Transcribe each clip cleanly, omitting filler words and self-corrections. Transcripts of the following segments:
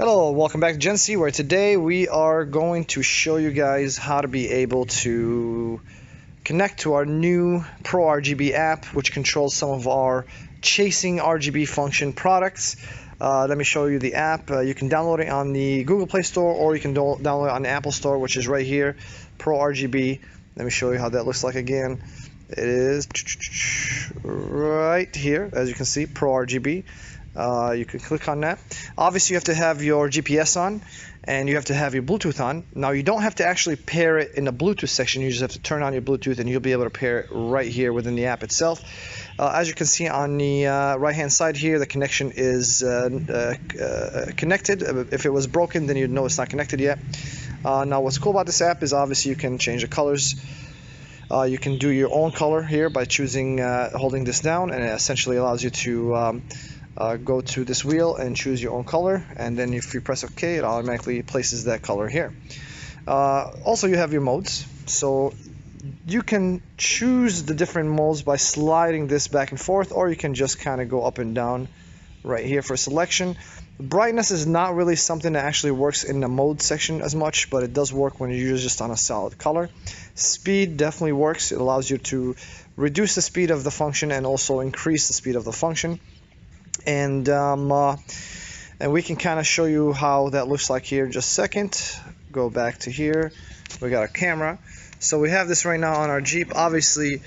Hello, welcome back to GENSSI, where today we are going to show you guys how to be able to connect to our new Pro RGB app, which controls some of our chasing RGB function products. Let me show you the app. You can download it on the Google Play Store, or you can download it on the Apple Store, which is right here, Pro RGB. Let me show you how that looks like again. It is right here, as you can see, Pro RGB. You can click on that. Obviously you have to have your GPS on and you have to have your Bluetooth on. Now you don't have to actually pair it in the Bluetooth section. You just have to turn on your Bluetooth and you'll be able to pair it right here within the app itself. As you can see on the right hand side here, the connection is connected. If it was broken, then you'd know it's not connected yet. Now what's cool about this app is obviously you can change the colors. You can do your own color here by choosing holding this down, and it essentially allows you to go to this wheel and choose your own color, and then if you press OK, it automatically places that color here. Also, you have your modes, so you can choose the different modes by sliding this back and forth, or you can just kind of go up and down right here for selection. Brightness is not really something that actually works in the mode section as much, but it does work when you're just on a solid color. Speed definitely works. It allows you to reduce the speed of the function and also increase the speed of the function. And we can kind of show you how that looks like here in just a second. Go back to here. We got a camera. So we have this right now on our Jeep. Obviously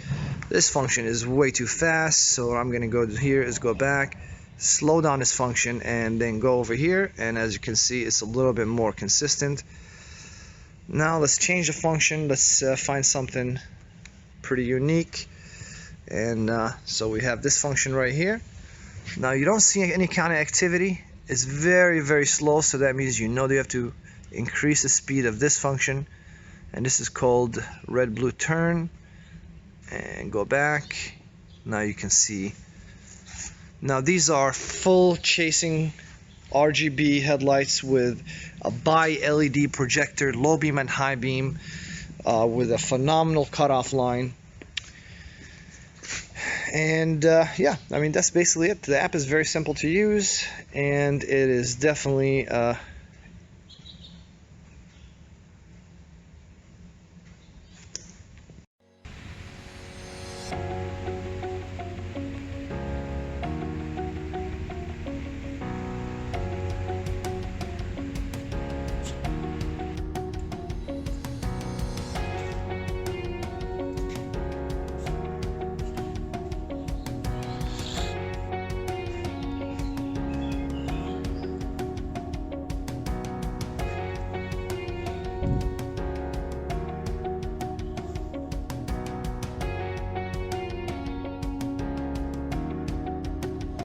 this function is way too fast, so what I'm gonna go here is go back, slow down this function, and then go over here, and as you can see, it's a little bit more consistent. Now let's change the function. Let's find something pretty unique, and so we have this function right here. Now you don't see any kind of activity. It's very slow, so that means you know that you have to increase the speed of this function, and this is called red blue turn, and go back. Now you can see, now these are full chasing RGB headlights with a bi-LED projector, low beam and high beam, with a phenomenal cutoff line. And yeah, I mean, that's basically it. The app is very simple to use, and it is definitely